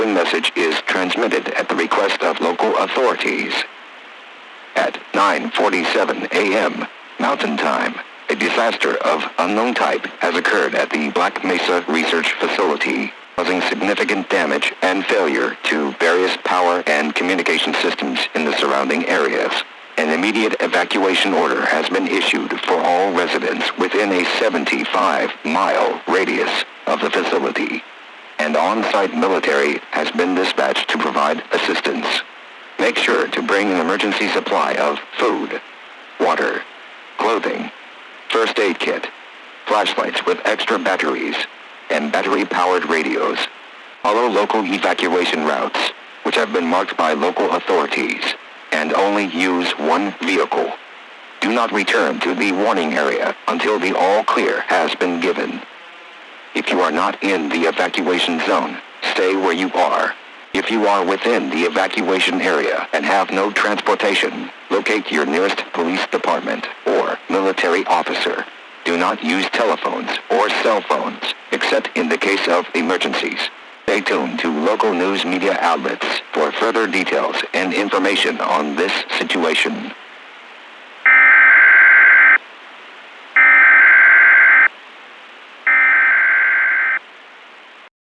following message is transmitted at the request of local authorities. At 9:47 a.m. Mountain Time, a disaster of unknown type has occurred at the Black Mesa Research Facility, causing significant damage and failure to various power and communication systems in the surrounding areas. An immediate evacuation order has been issued for all residents within a 75-mile radius of the facility, and on-site military has been dispatched to provide assistance. Make sure to bring an emergency supply of food, water, clothing, first aid kit, flashlights with extra batteries, and battery-powered radios. Follow local evacuation routes, which have been marked by local authorities, and only use one vehicle. Do not return to the warning area until the all clear has been given. If you are not in the evacuation zone, stay where you are. If you are within the evacuation area and have no transportation, locate your nearest police department or military officer. Do not use telephones or cell phones, except in the case of emergencies. Stay tuned to local news media outlets for further details and information on this situation.